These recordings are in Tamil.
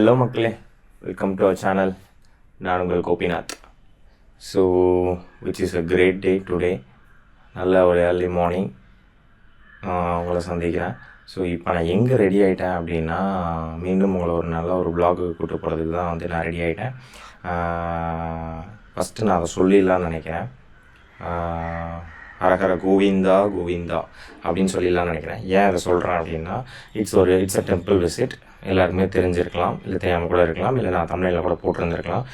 Hello மக்களே, வெல்கம் டு அவர் சேனல். நான் உங்கள் Gopinath. So which is a great day today. நல்ல ஒரு ஏர்லி மார்னிங் உங்களை சந்திக்கிறேன். ஸோ இப்போ நான் எங்கே ரெடி ஆகிட்டேன் அப்படின்னா, மீண்டும் உங்களை ஒரு நல்ல ஒரு வ்ளாகு கூப்பிட்டு போகிறதுக்கு தான் வந்து நான் ரெடி ஆகிட்டேன். ஃபஸ்ட்டு நான் அதை சொல்லிடலான்னு நினைக்கிறேன். ஹரஹர கோவிந்தா கோவிந்தா அப்படின்னு சொல்லிடலான்னு நினைக்கிறேன். ஏன் அதை சொல்கிறேன் அப்படின்னா, இட்ஸ் அ டெம்பிள் விசிட். எல்லாருக்குமே தெரிஞ்சிருக்கலாம், இல்லை தெரியாமல் கூட இருக்கலாம், இல்லை நான் தமிழில் கூட போட்டிருந்துருக்கலாம்.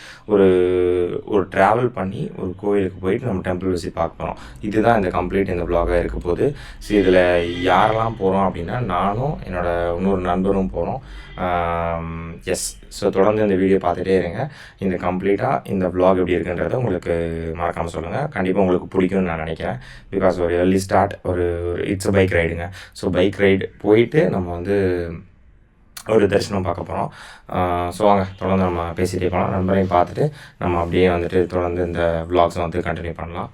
ஒரு ட்ராவல் பண்ணி ஒரு கோயிலுக்கு போயிட்டு நம்ம டெம்பிள் விசிட் பார்க்க போகிறோம். இதுதான் இந்த வ்ளாகாக இருக்க போகுது. ஸோ இதில் யாரெல்லாம் போகிறோம் அப்படின்னா, நானும் என்னோடய இன்னொரு நண்பரும் போகிறோம். எஸ். ஸோ தொடர்ந்து இந்த வீடியோ பார்த்துட்டே இருங்க. இந்த வ்ளாக் எப்படி இருக்குன்றதை உங்களுக்கு மறக்காமல் சொல்லுங்கள். கண்டிப்பாக உங்களுக்கு பிடிக்கும்னு நான் நினைக்கிறேன். பிகாஸ் ஒரு early start, it's bike riding. So bike ride போயிட்டு நம்ம வந்து ஒரு தரிசனம் பார்க்க போகிறோம். ஸோ வாங்க தொடர்ந்து நம்ம பேசிகிட்டே போகலாம். நண்பரையும் பார்த்துட்டு நம்ம அப்படியே வந்துட்டு தொடர்ந்து இந்த வ்ளாக்ஸை வந்து கண்டினியூ பண்ணலாம்.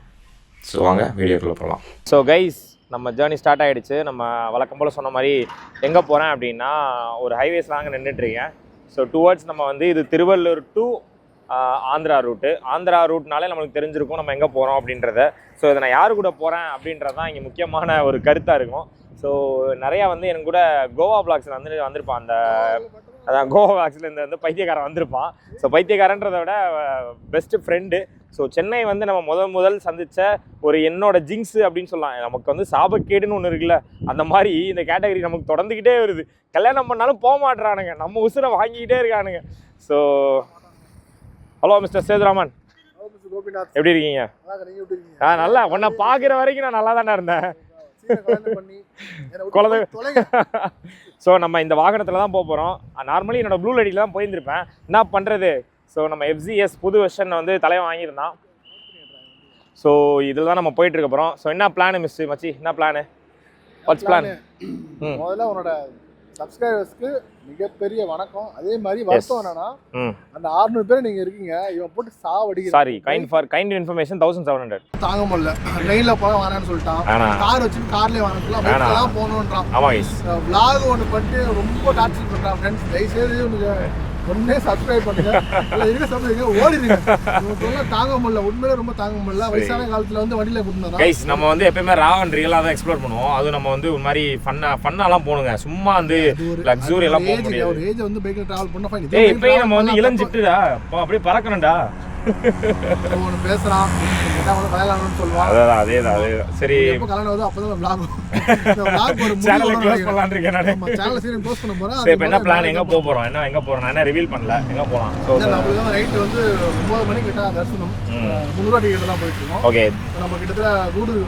ஸோ வாங்க வீடியோக்குள்ளே போகலாம். ஸோ கைஸ், நம்ம ஜேர்னி ஸ்டார்ட் ஆகிடுச்சு. நம்ம வழக்கம் போல் சொன்ன மாதிரி எங்கே போகிறேன் அப்படின்னா, ஒரு ஹைவேஸில் அங்கே நின்றுட்டுருக்கேன். ஸோ டுவர்ட்ஸ் நம்ம வந்து இது திருவள்ளூர் டு ஆந்திரா ரூட்னாலே நம்மளுக்கு தெரிஞ்சிருக்கும் நம்ம எங்கே போகிறோம் அப்படின்றத. ஸோ இதை நான் யார் கூட போகிறேன் அப்படின்றது தான் இங்கே முக்கியமான ஒரு கருத்தாக இருக்கும். ஸோ நிறையா வந்து எனக்கு கூட கோவா வ்ளாக்ஸில் வந்திருப்பான். அதான் கோவா வ்ளாக்ஸில் இந்த பைத்தியக்காரன் வந்திருப்பான். ஸோ பைத்தியக்காரன்றதை விட பெஸ்ட்டு ஃப்ரெண்டு. ஸோ சென்னை வந்து நம்ம முதல் சந்தித்த ஒரு என்னோட ஜிங்ஸு அப்படின்னு சொல்லலாம். நமக்கு வந்து சாபக்கேடுன்னு ஒன்று இருக்குல்ல, அந்த மாதிரி இந்த கேட்டகரி நமக்கு தொடர்ந்துக்கிட்டே வருது. கல்யாணம் பண்ணாலும் போக மாட்டுறானுங்க, நம்ம உசுரை வாங்கிக்கிட்டே இருக்கானுங்க. ஸோ ஹலோ மிஸ்டர் சேதுராமன், எப்படி இருக்கீங்க? நல்லா உன்னை பார்க்குற வரைக்கும் நான் நல்லா தானே இருந்தேன். ஸோ நம்ம இந்த வாகனத்தில் தான் போகிறோம். நார்மலி என்னோட ப்ளூ லைட்டில் தான் போயிருந்திருப்பேன். என்ன பண்ணுறது? ஸோ நம்ம எஃப்சிஎஸ் புது வெர்ஷன் வந்து தலைவன் வாங்கியிருந்தான். ஸோ இதில் தான் நம்ம போயிட்டுருக்க போகிறோம். ஸோ என்ன பிளானு மச்சி? என்ன பிளானு? Watts plan? முதல்ல உன்னோட சப்ஸ்கிரைபர்ஸ்க்கு மிகப்பெரிய வணக்கம். அதே மாதிரி வருஷம் என்னன்னா, அந்த 600 பேர் நீங்க இருக்கீங்க, இவன் போட்டு சாவடிக்க. சாரி, கைண்ட் இன்ஃபர்மேஷன் 1700 தாங்க முடியல. ட்ரெயின்ல போக வேணான்னு சொல்லிட்டான். கார் வச்சு கார்லயே வரலாம் போகணுன்றான். விளாக் ஒன்று பண்ணிட்டு ரொம்ப டார்ச்சர் பண்றான். ஃப்ரெண்ட்ஸ் தயவுசெய்து ஒன்னே சப்ஸ்கிரைப் பண்ணுங்க, இருக்க சப்ஸ்கிரைப் ஓடிடுங்க. தாங்க முடியல, உண்மையிலே ரொம்ப தாங்க முடியல. வயசான காலத்துல வந்து வண்டியில கூட்டிட்டு கைஸ், நம்ம வந்து எப்பயுமே ரா அண்ட் ரியலா தான் எக்ஸ்ப்ளோர் பண்ணுவோம். அது நம்ம வந்து ஒரு மாதிரி ஃபன்னாலாம் போணுங்க. சும்மா வந்து லக்ஸூரி எல்லாம் போக முடியாது. ஒரு ஏஜ் வந்து பைக்ல டிராவல் பண்ண ஃபைன். இப்பயும் நம்ம வந்து இளஞ்சிட்டுடா அப்படியே பறக்கணும்டா. ஒன்று பேசுறான், கல்யாணம்னு சொல்லுவான். அதேதான். சரி, எப்போ கல்யாணம் வருது அப்பதான் vlog ஒரு சேனலை க்ளோஸ் பண்ணலாம்னு இருக்கேன் நான். சேனலை சீரியஸ் க்ளோஸ் பண்ண போறேன். சரி, இப்போ என்ன பிளான்? எங்க போறோம்? எங்க போறோம்? நான் என்ன ரிவீல் பண்ணல. எங்க போலாம்? நம்மளுக்கு ரைட் வந்து 9 மணிக்கு கிட்ட தரிசனம். 300 டிக்கெட் தான் போயிட்டு இருக்கோம். ஓகே. நம்ம கிட்டத்தட்ட குட்டூர்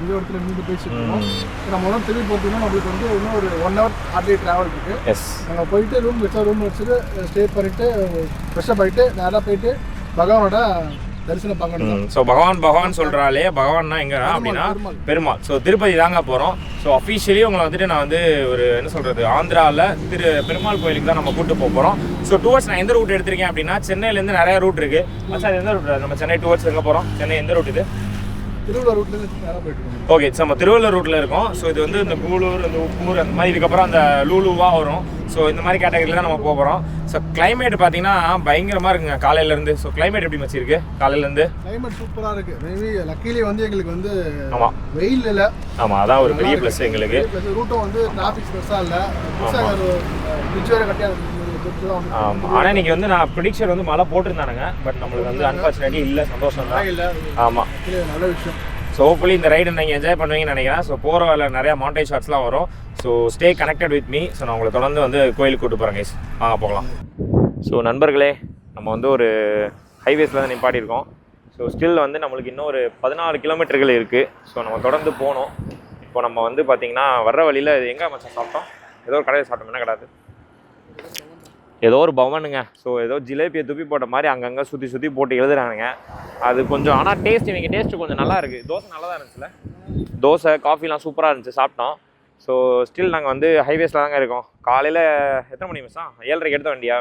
இந்த இடத்துல இருந்து பேசிட்டு இருக்கோம். நம்ம உடனே திரும்பி போட்டோம்னா நம்மளுக்கு வந்து இன்னும் ஒரு 1 hour ஹார்ட்லி டிராவல் இருக்கு. நாங்கள் போயிட்டு ரூம் வச்சுட்டு ஸ்டே பண்ணிட்டு ஃப்ரெஷ்அப் ஆகிட்டு நேராக போயிட்டு பகவானோட தரிசனம் பார்க்கணும். ஸோ பகவான் சொல்கிறாலே, பகவான்னா எங்க அப்படின்னா பெருமாள். ஸோ திருப்பதி தாங்க போகிறோம். ஸோ அஃபிஷியலி உங்களை வந்துட்டு நான் வந்து ஒரு என்ன சொல்கிறது, ஆந்திராவில் பெருமாள் கோயிலுக்கு தான் நம்ம கூப்பிட்டு போகிறோம். ஸோ டுவர்ட்ஸ் நான் எந்த ரூட் எடுத்திருக்கேன் அப்படின்னா, சென்னையிலேருந்து நிறைய ரூட் இருக்குது. சார் எந்த ரூட்? நம்ம சென்னை டுவர்ட்ஸ் எங்கே போகிறோம்? சென்னை எந்த ரூட் இது? திருவள்ளூர் ரூட்லேருந்து நேராக போயிட்டு இருக்கோம். ஓகே. ஸோ நம்ம திருவள்ளூர் ரூட்டில் இருக்கோம். ஸோ இது வந்து இந்த கூலூர், இந்த உப்பூர், அந்த மாதிரி இதுக்கப்புறம் அந்த லூலுவாக வரும். ஸோ இந்த மாதிரி கேட்டகரியில் தான் நம்ம போகிறோம். ஸோ கிளைமேட் பார்த்தீங்கன்னா பயங்கரமாக இருக்குங்க காலையிலேருந்து. ஸோ கிளைமேட் எப்படி மச்சி இருக்கு? காலையிலேருந்து கிளைமேட் சூப்பராக இருக்குது. மேபி லக்கிலி வந்து எங்களுக்கு வந்து ஆமாம் வெயில் இல்லை. ஆமாம், அதான் ஒரு பெரிய ப்ளஸ் எங்களுக்கு. ரூட்டும் வந்து டிராஃபிக் பெருசாக இல்லை. பிரிட்ஜ் வேறு கட்டியாக. ஆனால் இன்னைக்கு வந்து நான் ப்ரிடிக்ஷன் வந்து மழை போட்டிருந்தானுங்க. பட் நம்மளுக்கு வந்து அன்ஃபார்ச்சுனேட்லி இல்லை. சந்தோஷம் தான். ஆமாம், நல்ல விஷயம். ஸோ ஹோப்ஃபுல்லி இந்த ரைடு நீங்கள் என்ஜாய் பண்ணுவீங்கன்னு நினைக்கிறேன். ஸோ போகிற வேலை நிறையா மாண்டேஜ் ஷாட்ஸ்லாம் வரும். So stay connected with me. So நான் உங்களை தொடர்ந்து வந்து கோயிலுக்கு கூப்பிட்டு போகிறேன் கைஸ். வாங்க போகலாம். ஸோ நண்பர்களே, நம்ம வந்து ஒரு ஹைவேஸில் தான் நிப்பாட்டியிருக்கோம். ஸோ ஸ்டில் வந்து நம்மளுக்கு இன்னும் ஒரு 14 கிலோமீட்டர்கள் இருக்குது. ஸோ நம்ம தொடர்ந்து போகணும். இப்போ நம்ம வந்து பார்த்திங்கன்னா வர்ற வழியில் எங்கே மச்சான் சாப்பிட்டோம்? ஏதோ ஒரு கடையில் சாப்பிட்டோம். என்ன கிடையாது, ஏதோ ஒரு பவனுங்க. ஸோ ஏதோ ஜிலேபியை துப்பி போட்ட மாதிரி அங்கங்கே சுற்றி போட்டு எழுதுறானுங்க. அது கொஞ்சம், ஆனால் இன்றைக்கி டேஸ்ட்டு கொஞ்சம் நல்லா இருக்குது. தோசை நல்லா தான் இருந்துச்சுல்ல? தோசை காஃபிலாம் சூப்பராக இருந்துச்சு, சாப்பிட்டோம். ஸோ ஸ்டில் நாங்கள் வந்து ஹைவேஸில் தாங்க இருக்கோம். காலையில் எத்தனை மணி மிஸ்ஸா? 7:30 எடுத்த வண்டியா?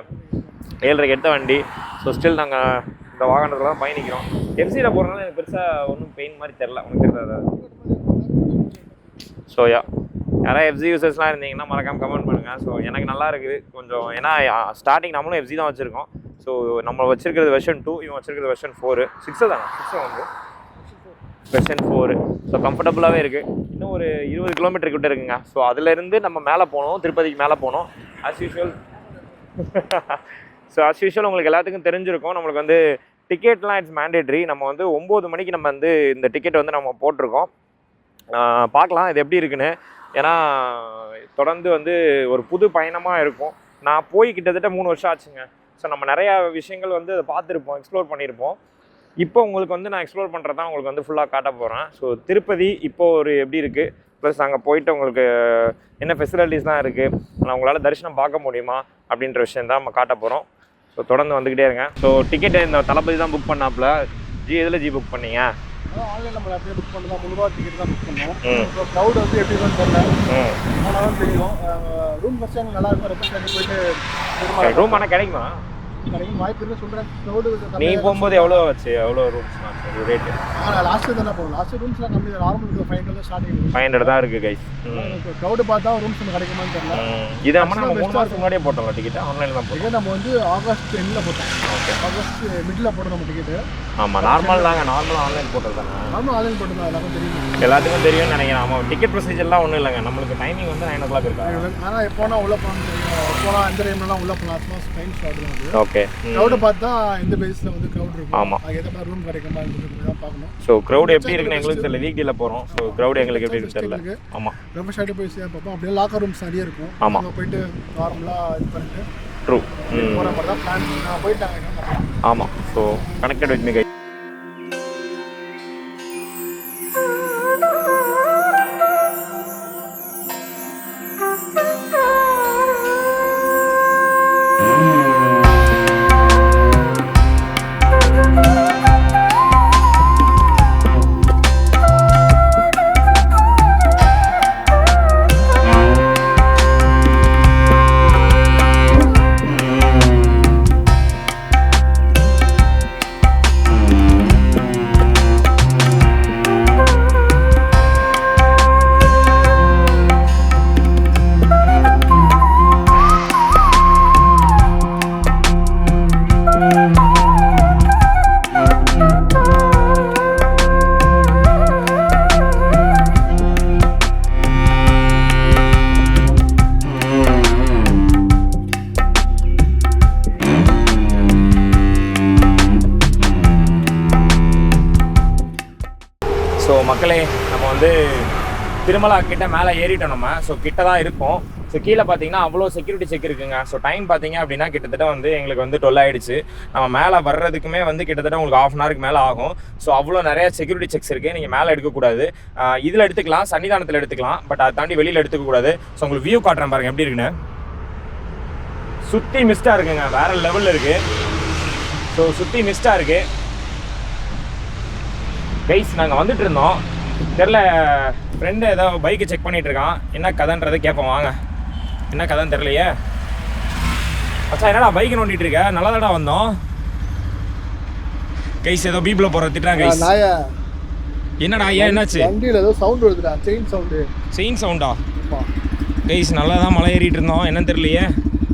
7:30 எடுத்த வண்டி. ஸோ ஸ்டில் நாங்கள் இந்த வாகனத்தில் தான் பயணிக்கிறோம். எஃப்சியில் போகிறதுனால எனக்கு பெருசாக ஒன்றும் பெயின் மாதிரி தெரில. உனக்கு தெரியாது? ஸோ யா, யாராவது எஃப்சி யூசர்ஸ்லாம் இருந்தீங்கன்னா மறக்காம கமெண்ட் பண்ணுங்கள். ஸோ எனக்கு நல்லா இருக்குது கொஞ்சம், ஏன்னா ஸ்டார்டிங் நம்மளும் எஃப்சி தான் வச்சுருக்கோம். ஸோ நம்ம வச்சிருக்கிறது வெர்ஷன் 2, இவன் வச்சிருக்கிறது வெர்ஷன் 4. 6 தானே, 6 வந்து வெர்ஷன் 4. ஸோ கம்ஃபர்டபுளாகவே இருக்குது. இன்னும் ஒரு 20 கிலோமீட்டர் கிட்ட இருக்குங்க. ஸோ அதுலேருந்து நம்ம மேலே போனோம், திருப்பதிக்கு மேலே போனோம். As usual so as usual உங்களுக்கு எல்லாத்துக்கும் தெரிஞ்சிருக்கும், நம்மளுக்கு வந்து டிக்கெட்லாம் இட்ஸ் மேண்டேட்ரி. நம்ம வந்து 9 மணிக்கு நம்ம வந்து இந்த டிக்கெட் வந்து நம்ம போட்டிருக்கோம். பார்க்கலாம் இது எப்படி இருக்குன்னு. ஏன்னா தொடர்ந்து வந்து ஒரு புது பயணமாக இருக்கும். நான் போய் கிட்டத்தட்ட 3 வருஷம் ஆச்சுங்க. ஸோ நம்ம நிறையா விஷயங்கள் வந்து அதை பார்த்துருப்போம், எக்ஸ்ப்ளோர் பண்ணியிருப்போம். இப்போ உங்களுக்கு வந்து நான் எக்ஸ்ப்ளோர் பண்ணுறது தான் உங்களுக்கு வந்து ஃபுல்லாக காட்ட போகிறேன். ஸோ திருப்பதி இப்போது ஒரு எப்படி இருக்குது, ப்ளஸ் அங்கே போயிட்டு உங்களுக்கு என்ன ஃபெசிலிட்டிஸ்லாம் இருக்குது, ஆனால் உங்களால் தரிசனம் பார்க்க முடியுமா அப்படின்ற விஷயம் தான் நம்ம காட்ட போகிறோம். ஸோ தொடர்ந்து வந்துக்கிட்டே இருங்க. ஸோ டிக்கெட்டு இந்த தளபதி தான் புக் பண்ணாப்புல. எதில் புக் பண்ணீங்க? ஆன்லைனில் நம்ம அப்படியே புக் பண்ணி தான் 3 டிக்கெட் தான் புக் பண்ணோம். ஸோ க்ரௌட் வந்து எப்படி இருக்குன்னு தெரியல, ஆனால் தான் தெரியும். ரூம் ஃபஸ்ட்டு எங்களுக்கு நல்லா இருக்கும். ரெப்ரஸன்ட் போயிட்டு ரூம் ஆனால் கிடைக்குமா? கிடைக்கும், வாய்ப்பு இருக்குன்னு சொல்கிறேன். க்ரௌடு நீ போகும்போது எவ்வளோ வச்சு, எவ்வளோ ரூம்ஸ் ரேட்டு? லாஸ்ட்டு தானே போகும். லாஸ்ட்டு ரூம்ஸ்லாம் கம்மி தான், நார்மல் 500 தான் ஸ்டார்டிங். 500 தான் இருக்குது கைஸ். க்ரௌடு பார்த்தா ரூம்ஸ் ஒன்று கிடைக்குமான்னு தெரியல. இது நம்ம 3 மாதத்துக்கு முன்னாடியே போட்டோம் டிக்கெட், ஆன்லைனில் தான் போட்டோம். நம்ம வந்து ஆகஸ்ட் எண்டில் போட்டோம். ஓகே, ஆகஸ்ட் மிடில் போட்டோம் நம்ம டிக்கெட்டு. ஆமாம், நார்மல் தாங்க, நார்மலாக ஆன்லைன் போட்டது தானே. நார்மல் ஆன்லைன் போட்டு தான் எல்லாருக்கும் தெரியும், எல்லாத்துக்கும் தெரியும்னு நினைக்கிறேன். ஆமாம், டிக்கெட் ப்ரொசீஜர்லாம் ஒன்றும் இல்லைங்க. நம்மளுக்கு டைமிங் வந்து 9 o'clock இருக்காங்க. ஆனால் எப்போனா உள்ளே போகணும் தெரியும், எப்போனா அந்த டைம்லாம் உள்ளே போகலாம். டைம் ஸ்லாட் வந்து ஓகே. க்ரௌடு பார்த்தா இந்த பேஸில் வந்து க்ரௌட் இருக்கும். ஆமாம், அது ஏற்ற மாதிரி ரூம் கிடைக்குமா தான் பார்க்கணும். ஸோ க்ரௌட் எப்படி இருக்குன்னு எங்களுக்கு தெரியல, வீக்டேல போகிறோம். ஸோ க்ரௌட் எங்களுக்கு எப்படி இருக்குன்னு தெரியல. ஆமாம், ரொம்ப ஷார்ட்டாக போய் பார்ப்போம். அப்படியே லாக்கர் ரூம்ஸ் நிறைய இருக்கும். ஆமாம், அங்கே போயிட்டு நார்மலாக இது பண்ணிட்டு ட்ரூ போகிற மாதிரி தான் பிளான் நான் போயிட்டாங்க. ஆமாம், so connected with me guy. So மக்களே, நம்ம வந்து திருமலா கிட்ட மேலே ஏறிட்டோம் நம்ம. ஸோ கிட்ட தான் இருக்கும். ஸோ கீழே பார்த்தீங்கன்னா அவ்வளோ செக்யூரிட்டி செக் இருக்குங்க. ஸோ டைம் பார்த்தீங்க அப்படின்னா கிட்டத்தட்ட வந்து எங்களுக்கு வந்து 12 ஆகிடுச்சு. நம்ம மேலே வர்றதுக்குமே வந்து கிட்டத்தட்ட உங்களுக்கு 1/2 hourக்கு மேலே ஆகும். ஸோ அவ்வளோ நிறைய செக்யூரிட்டி செக்ஸ் இருக்குது. நீங்கள் மேலே எடுக்கக்கூடாது, இதில் எடுத்துக்கலாம், சன்னிதானத்தில் எடுத்துக்கலாம், பட் அதை தாண்டி வெளியில் எடுத்துக்கக்கூடாது. ஸோ உங்களுக்கு வியூ காட்டுறேன் பாருங்கள் எப்படி இருக்குன்னு. சுற்றி மிஸ்டாக இருக்குங்க, வேறு லெவலில் இருக்குது. ஸோ சுற்றி மிஸ்டாக இருக்குது கைஸ். நாங்கள் வந்துட்டு இருந்தோம், தெரில ஃப்ரெண்டு ஏதோ பைக்கை செக் பண்ணிகிட்டு இருக்கான். என்ன கதைன்றதை கேட்போம் வாங்க. என்ன கதைன்னு தெரிலையே. அச்சா, என்னடா பைக் நோண்டிட்டு இருக்க? நல்லா தாடா வந்தோம் கைஸ். ஏதோ பீப்பில் போகிற திட்டுறாங்க கைஸ். என்னடா ஏன் என்னாச்சு? வண்டியில் ஏதோ சவுண்ட் வருதுடா, செயின் சவுண்டு. செயின் சவுண்டா கைஸ்? நல்லா தான் மலை ஏறிட்டு இருந்தோம், என்னன்னு தெரியலையே.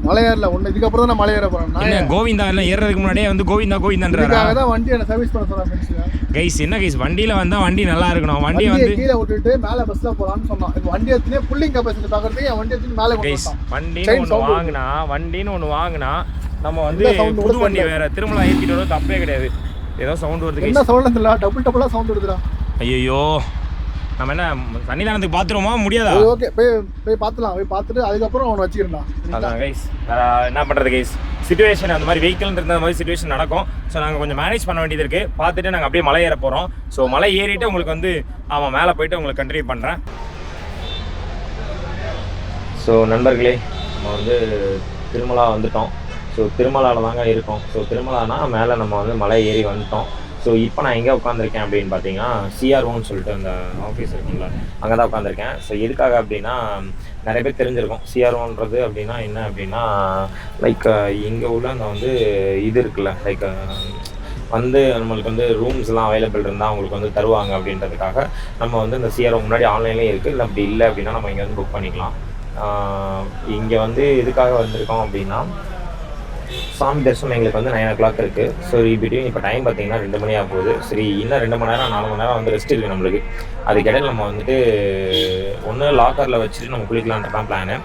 மலை ஏறல ஒன்று, இதுக்கப்புறம் தான் நான் மலை ஏற போகிறேன். என்ன கோவிந்தா எல்லாம் ஏறதுக்கு முன்னாடியே வந்து கோவிந்தா கோவிந்தான்றாரா? தான் வண்டி என்ன சர்வீஸ் பண்ண சொல்கிறேன் கைஸ். என்ன கைஸ், வண்டியில் வந்தால் வண்டி நல்லா இருக்கணும். வண்டியை வந்து கீழே விட்டுட்டு மேலே பஸ்ஸில் போகலான்னு சொன்னான். வண்டி எடுத்துனே புல்லிங் கெப்பாசிட்டி பார்க்குறதுக்கு என் வண்டி எடுத்துன்னு மேலே கைஸ். வண்டின்னு ஒன்று வாங்கினா நம்ம வந்து புது வண்டி வேறு திருமலா ஏற்றிட்டு வரும், தப்பே கிடையாது. ஏதோ சவுண்ட் வருது. என்ன சவுண்ட் இல்லை, டபுளாக சவுண்ட் வருதுடா. ஐயோ, நம்ம என்ன சன்னிதானத்துக்கு பார்த்துருவோமா? முடியாதா? ஓகே, போய் பார்த்துலாம். போய் பார்த்துட்டு அதுக்கப்புறம் அவனை வச்சுக்கிறேன். அதான் கைஸ், என்ன பண்ணுறது கைஸ், சிச்சுவேஷன் அந்த மாதிரி வெஹிக்கிள் இருந்த மாதிரி சிச்சுவேஷன் நடக்கும். ஸோ நாங்கள் கொஞ்சம் மேனேஜ் பண்ண வேண்டியது இருக்குது. பார்த்துட்டு நாங்கள் அப்படியே மலை ஏற போகிறோம். ஸோ மலை ஏறிட்டு உங்களுக்கு வந்து மேலே போயிட்டு உங்களுக்கு கண்டினியூ பண்ணுறேன். ஸோ நண்பர்களே, நம்ம வந்து திருமலா வந்துட்டோம். ஸோ திருமலாவில் தாங்க இருக்கோம். ஸோ திருமலானா மேலே நம்ம வந்து மலை ஏறி வந்துட்டோம். ஸோ இப்போ நான் எங்கே உட்காந்துருக்கேன் அப்படின்னு பார்த்தீங்கன்னா CROன்னு சொல்லிட்டு அந்த ஆஃபீஸ் இருக்குங்களா, அங்கே தான் உட்காந்துருக்கேன். ஸோ எதுக்காக அப்படின்னா, நிறைய பேர் தெரிஞ்சிருக்கும் CROன்றது அப்படின்னா என்ன அப்படின்னா, லைக் இங்கே உள்ள அந்த வந்து இது இருக்குல்ல, லைக் வந்து நம்மளுக்கு வந்து ரூம்ஸ்லாம் அவைலபிள் இருந்தால் அவங்களுக்கு வந்து தருவாங்க அப்படின்றதுக்காக நம்ம வந்து இந்த சிஆர்ஓ முன்னாடி ஆன்லைன்லேயும் இருக்குது, இல்லை அப்படி இல்லை அப்படின்னா நம்ம இங்கே வந்து புக் பண்ணிக்கலாம். இங்கே வந்து எதுக்காக வந்திருக்கோம் அப்படின்னா சாமி தரிசனம் எங்களுக்கு வந்து 9 o'clock இருக்குது. ஸோ பிட்வீன் இப்போ டைம் பார்த்தீங்கன்னா 2 மணி ஆக போகுது. சரி இன்னும் 2 மணி நேரம் 4 மணி நேரம் வந்து ரெஸ்ட் இருக்குது நம்மளுக்கு. அதுக்கிடையில் நம்ம வந்துட்டு ஒன்று லாக்கரில் வச்சுட்டு நம்ம குளிக்கலான்றது தான் பிளானு.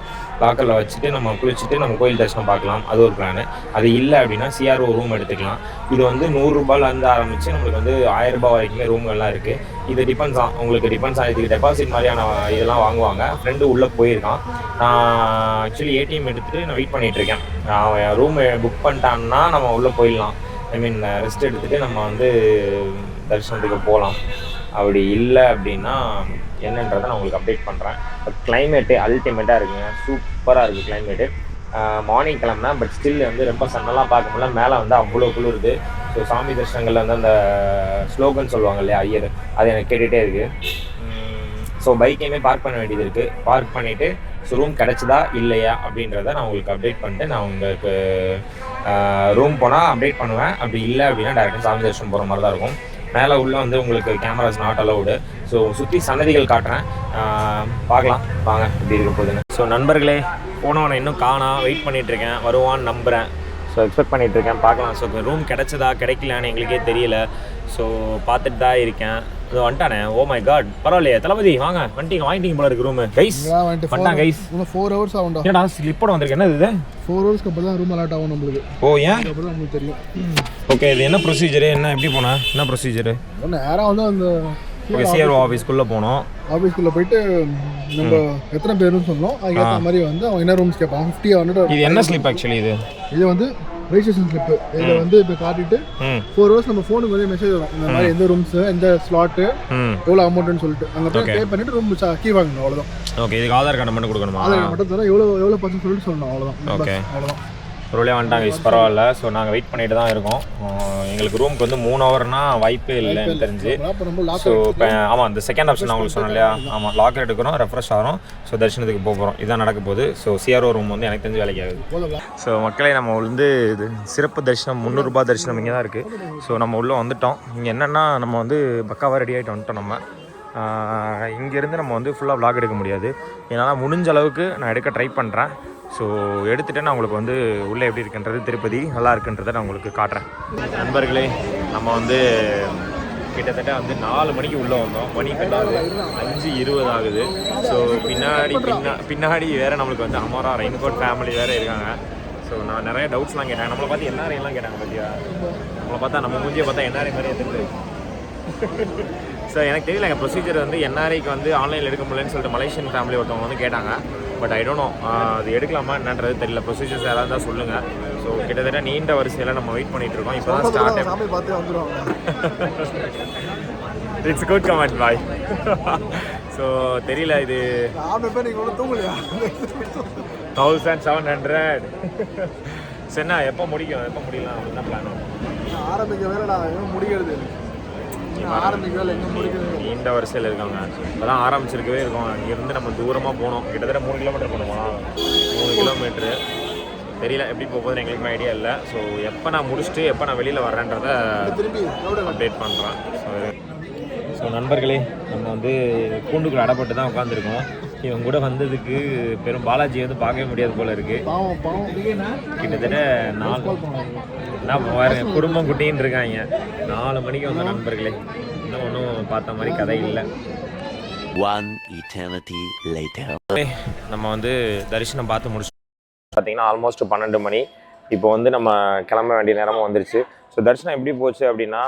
லாக்கரில் வச்சுட்டு நம்ம குளிச்சுட்டு நம்ம கோயில் தரிசனம் பார்க்கலாம், அது ஒரு பிளானு. அது இல்லை அப்படின்னா சிஆர்ஓ ரூம் எடுத்துக்கலாம். இது வந்து 100 ரூபாயிலேருந்து ஆரம்பித்து நம்மளுக்கு வந்து 1000 ரூபாய் வரைக்குமே ரூம்கள்லாம் இருக்குது. இது டிபெண்ட்ஸ் உங்களுக்கு டிபெண்ட்ஸ் இதுக்கு டெபாசிட் மாதிரியான இதெல்லாம் வாங்குவாங்க. ஃப்ரெண்டு உள்ளே போயிருக்கான். நான் ஆக்சுவலி ஏடிஎம் எடுத்துகிட்டு நான் வெயிட் பண்ணிகிட்ருக்கேன். அவன் ரூம் புக் பண்ணிட்டான்னா நம்ம உள்ளே போயிடலாம். ஐ மீன் ரெஸ்ட் எடுத்துகிட்டு நம்ம வந்து தரிசனத்துக்கு போகலாம். அப்படி இல்லை அப்படின்னா என்னன்றதை நான் உங்களுக்கு அப்டேட் பண்ணுறேன். கிளைமேட்டு அல்டிமேட்டாக இருக்குங்க, சூப்பராக இருக்குது கிளைமேட்டு. மார்னிங் கிளம்புனா பட் ஸ்டில் வந்து ரொம்ப சன்னெல்லாம் பார்க்க முடியல, மேலே வந்து அவ்வளோ குளிருது. ஸோ சாமி தரிசனங்களில் வந்து அந்த ஸ்லோகன் சொல்லுவாங்க இல்லையா ஐயர், அது எனக்கு கேட்டுகிட்டே இருக்குது. ஸோ பைக்கையுமே பார்க் பண்ண வேண்டியது இருக்குது. பார்க் பண்ணிவிட்டு ஸோ ரூம் கிடச்சிதா இல்லையா அப்படின்றத நான் உங்களுக்கு அப்டேட் பண்ணிட்டு நான் உங்களுக்கு ரூம் போனால் அப்டேட் பண்ணுவேன். அப்படி இல்லை அப்படின்னா டேரெக்டாக சாமி தரிசனம் போகிற மாதிரி தான் இருக்கும். மேலே உள்ளே வந்து உங்களுக்கு கேமராஸ் நாட் அலவுடு. ஸோ சுற்றி சன்னதிகள் காட்டுறேன், பார்க்கலாம் வாங்க எப்படி இருக்க போகுதுன்னு. ஸோ நண்பர்களே, போனவனை இன்னும் காணோம், வெயிட் பண்ணிகிட்ருக்கேன், வருவான்னு நம்புகிறேன். ஸோ எக்ஸ்பெக்ட் பண்ணிகிட்ருக்கேன், பார்க்கலாம். ஸோ ரூம் கிடச்சதா கிடைக்கலான்னு எங்களுக்கே தெரியல. ஸோ பார்த்துட்டு தான் இருக்கேன். இது வந்துட்டானே, ஓ மை காட், பரவாயில்லையே தளபதி, வாங்க வந்துட்டீங்க, வாங்கிட்டீங்க போல இருக்கு ரூமு. கைஸ் வந்துட்டான் கைஸ். 4 hours ஆகும்டா. ஏடா ஸ்லிப்போட வந்திருக்கு, என்ன இது? 4 hours அப்புறம் தான் ரூம் அலாட் ஆகும் நம்மளுக்கு. ஓ ஏன்? அப்புறம் நம்மளுக்கு தெரியும். ஓகே, இது என்ன ப்ரொசீஜரு, என்ன எப்படி போனா, என்ன ப்ரொசீஜரு? நேராக வந்து அந்த சிஆர்ஓ ஆஃபீஸ்க்குள்ளே போனோம். ஆஃபீஸ்க்குள்ளே போயிட்டு நம்ம எத்தனை பேருன்னு சொன்னோம், அதுக்கேற்ற மாதிரி வந்து அவங்க என்ன ரூம்ஸ் கேட்பாங்க. 50 வந்துட்டு. இது என்ன ஸ்லிப் ஆக்சுவலி? இது வந்து ரெஜிஸ்ட்ரேஷன் ஸ்லிப்பு. இதில் வந்து இப்போ காட்டிட்டு 4 hours நம்ம ஃபோனுக்கு வந்து மெசேஜ் வரும், இந்த மாதிரி எந்த ரூம்ஸ் எந்த ஸ்லாட்டு எவ்வளோ அமௌண்ட்டுன்னு சொல்லிட்டு அங்கே போய் பே பண்ணிட்டு ரூம் கீ வாங்கணும், அவ்வளோதான். ஓகே, இதுக்கு ஆதார் கார்டு மட்டும் கொடுக்கணுமா? ஆதார் கார்டு மட்டும் தர எவ்வளோ பர்சன்ட் சொல்லிட்டு சொல்லணும், அவ்வளோதான். ஓகே, அவ்வளோதான். ஒரு வழியாக வந்துட்டாங்க, பரவாயில்ல. ஸோ நாங்கள் வெயிட் பண்ணிட்டு தான் இருக்கோம். எங்களுக்கு ரூமுக்கு வந்து 3 hourனா வாய்ப்பே இல்லை எனக்கு தெரிஞ்சு. ஸோ இப்போ ஆமாம், இந்த செகண்ட் ஆப்ஷன் நான் உங்களுக்கு சொன்னேன் இல்லையா, ஆமாம் லாக்கர் எடுக்கிறோம், ரெஃப்ரெஷ் ஆகிறோம். ஸோ தரிசனத்துக்கு போகிறோம், இதுதான் நடக்க போகுது. ஸோ சிஆர்ஓ ரூம் வந்து எனக்கு தெரிஞ்சு வேலைக்கு ஆகுது. ஸோ மக்களே, நம்ம வந்து இது சிறப்பு தரிசனம் 300 ரூபாய் தரிசனம் இங்கே தான் இருக்குது. ஸோ நம்ம உள்ளே வந்துட்டோம். இங்கே என்னென்னா நம்ம வந்து பக்காவாக ரெடி ஆகிட்டு வந்துட்டோம். நம்ம இங்கேருந்து நம்ம வந்து ஃபுல்லாக விளாக் எடுக்க முடியாது. என்னால் முடிஞ்ச அளவுக்கு நான் எடுக்க ட்ரை பண்ணுறேன். ஸோ எடுத்துகிட்டு நான் உங்களுக்கு வந்து உள்ளே எப்படி இருக்குன்றது, திருப்பதி நல்லா இருக்குன்றதை நான் உங்களுக்கு காட்டுறேன். நண்பர்களே, நம்ம வந்து கிட்டத்தட்ட வந்து 4 மணிக்கு உள்ளே வந்தோம். மணி கட்டாது 5:20 ஆகுது. ஸோ பின்னாடி வேறு நம்மளுக்கு வந்து அமரா ரெயின்கோட் ஃபேமிலி வேறு இருக்காங்க. ஸோ நான் நிறைய டவுட்ஸ்லாம் கேட்டேன். நம்மளை பார்த்து என்ஆர்ஐலாம் கேட்டாங்க. பார்த்தியா, நம்மளை பார்த்தா நம்ம மூஞ்சியை பார்த்தா என்ஆர்ஐ மாதிரி எடுத்துட்டு. ஸோ எனக்கு தெரியல, எங்கள் ப்ரொசீஜர் வந்து என்ஆர்ஐக்கு வந்து ஆன்லைனில் எடுக்க முடியலன்னு சொல்லிட்டு மலேசியன் ஃபேமிலி ஒருத்தவங்க வந்து கேட்டாங்க. பட் ஐ டோன்ட் நோ, அது எடுக்கலாமா என்னன்றது தெரியல. ப்ரொசீஜர்ஸ் யாராவது தான் சொல்லுங்கள். ஸோ கிட்டத்தட்ட நீண்ட வரிசையில் நம்ம வெயிட் பண்ணிகிட்டு இருக்கோம். இப்போ தான் start. It's good comment bye. So தெரியல, இது 1700. சரிண்ணா, எப்போ முடிக்கும், எப்போ முடியலாம் அப்படின்னு பிளான் ஆரம்பிக்க வேலைடா, முடிக்கிறது நீண்ட வரிசையில் இருக்காங்க. இப்போதான் ஆரம்பிச்சிருக்கவே இருக்கோம். இங்கேருந்து நம்ம தூரமாக போனோம், கிட்டத்தட்ட 3 கிலோமீட்டர் போனோமா, 3 கிலோமீட்ரு. தெரியல எப்படி போகுதுன்னு எங்களுக்குமே ஐடியா இல்லை. ஸோ எப்போ நான் முடிச்சுட்டு எப்போ நான் வெளியில் வர்றேன்றதை அப்டேட் பண்ணுறேன். ஸோ நண்பர்களே, நம்ம வந்து கூண்டுக்குள்ள அடப்பட்டு தான் உட்காந்துருக்கோம். இவங்க கூட வந்ததுக்கு பெரும் பாலாஜி வந்து பார்க்கவே முடியாது போல இருக்குது. கிட்டத்தட்ட 4 பாருங்க, குடும்பம் குட்டின்னு இருக்காங்க. 4 மணிக்கு வந்த நண்பர்களே, இன்னும் ஒன்றும் பார்த்த மாதிரி கதை இல்லை. நம்ம வந்து தரிசனம் பார்த்து முடிச்சு பார்த்தீங்கன்னா ஆல்மோஸ்ட் 12 மணி. இப்போ வந்து நம்ம கிளம்ப வேண்டிய நேரமும் வந்துருச்சு. ஸோ தரிசனம் எப்படி போச்சு அப்படின்னா,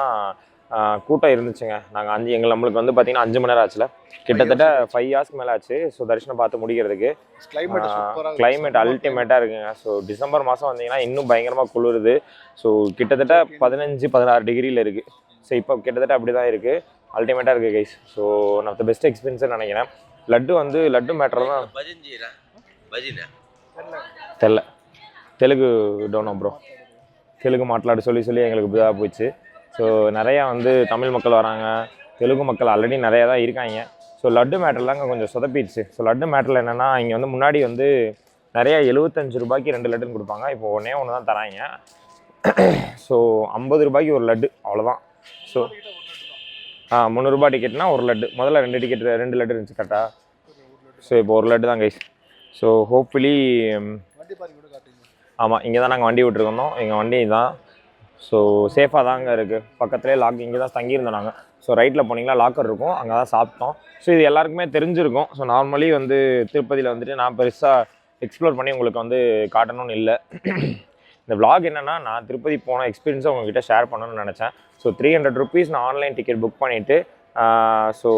கூட்டம் இருந்துச்சுங்க. நாங்கள் நம்மளுக்கு வந்து பார்த்தீங்கன்னா 5 மணி நேரம் ஆச்சுல, கிட்டத்தட்ட 5 hours மேலே ஆச்சு. ஸோ தரிசனம் பார்த்து முடிக்கிறதுக்கு. கிளைமேட் அல்டிமேட்டாக இருக்குங்க. ஸோ டிசம்பர் மாதம் வந்தீங்கன்னா இன்னும் பயங்கரமாக குளிருது. ஸோ கிட்டத்தட்ட 15-16 டிகிரியில் இருக்குது. ஸோ இப்போ கிட்டத்தட்ட அப்படி தான் இருக்குது. அல்டிமேட்டாக இருக்குது கைஸ். ஸோ நான் த பெஸ்ட் எக்ஸ்பீரியன்ஸ்னு நினைக்கிறேன். லட்டு மேட்டர் தான் தெரியல, தெலுங்கு டோனோ ப்ரோ, தெலுங்கு மாట్లాடு சொல்லி எங்களுக்கு இதாக போச்சு. ஸோ நிறையா வந்து தமிழ் மக்கள் வராங்க, தெலுங்கு மக்கள் ஆல்ரெடி நிறையா தான் இருக்காங்க. ஸோ லட்டு மேட்டர்லாங்க கொஞ்சம் சொதப்பிடுச்சு. ஸோ லட்டு மேட்டரில் என்னென்னா, இங்கே வந்து முன்னாடி வந்து நிறையா 75 ரூபாய்க்கு 2 லட்டுன்னு கொடுப்பாங்க. இப்போ ஒன்று தான் தராங்க. ஸோ 50 ரூபாய்க்கு ஒரு லட்டு அவ்வளோதான். ஸோ 300 டிக்கெட்னா ஒரு லட்டு. முதல்ல 2 லட்டு இருந்துச்சு கரெக்டாக. ஸோ இப்போ ஒரு லட்டு தான் கைஸ். ஸோ ஹோப்ஃபுல்லி ஆமாம், இங்கே தான் நாங்கள் வண்டி விட்டுருக்கோம். எங்கள் வண்டி தான். ஸோ சேஃபாக தாங்க இருக்குது. பக்கத்துலேயே லாக், இங்கே தான் தங்கியிருந்தோம் நாங்கள். ஸோ ரைட்டில் போனீங்கன்னா லாக்கர் இருக்கும், அங்கே தான் சாப்பிட்டோம். ஸோ இது எல்லாருக்குமே தெரிஞ்சிருக்கும். ஸோ நார்மலி வந்து திருப்பதியில் வந்துட்டு நான் பெருசாக எக்ஸ்ப்ளோர் பண்ணி உங்களுக்கு வந்து காட்டணும்னு இல்லை. இந்த vlog என்னென்னா, நான் திருப்பதி போன எக்ஸ்பீரியன்ஸை உங்கள்கிட்ட ஷேர் பண்ணணும்னு நினச்சேன். ஸோ 300 ருபீஸ் நான் ஆன்லைன் டிக்கெட் புக் பண்ணிவிட்டு ஸோ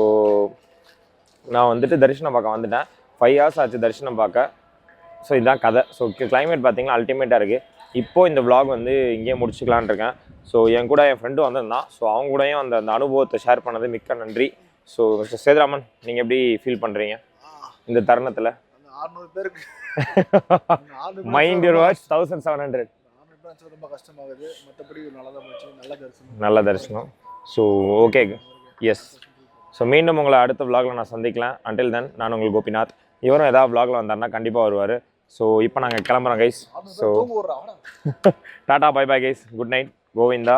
நான் வந்துட்டு தரிசனம் பார்க்க வந்துட்டேன். 5 hours ஆச்சு தரிசனம் பார்க்க. ஸோ இதுதான் கதை. ஸோ கிளைமேட் பார்த்தீங்கன்னா அல்டிமேட்டாக இருக்குது. இப்போது இந்த vlog வந்து இங்கேயே முடிச்சுக்கலான் இருக்கேன். ஸோ என் கூட என் ஃப்ரெண்டும் வந்திருந்தான். ஸோ அவங்க கூடயும் அந்த அனுபவத்தை ஷேர் பண்ணது மிக்க நன்றி. ஸோ மிஸ்டர் சேதுராமன், நீங்கள் எப்படி ஃபீல் பண்ணுறீங்க இந்த தருணத்தில்? 600 பேருக்கு மைண்ட் யுவர் வாட்ச் 1700 ரொம்ப கஷ்டமாகுது. மற்றபடி நல்லா தான் போச்சு. நல்ல தரிசனம். So okay, S. ஸோ மீண்டும் உங்களை அடுத்த vlogல நான் சந்திக்கலாம். அன்டில் தென், நான் உங்கள் கோபிநாத். இவரும் ஏதாவது vlogல வந்தாருன்னா கண்டிப்பாக வருவார். ஸோ இப்போ நாங்கள் கிளம்புறோம் guys. So tata, bye bye guys, good night, Govinda.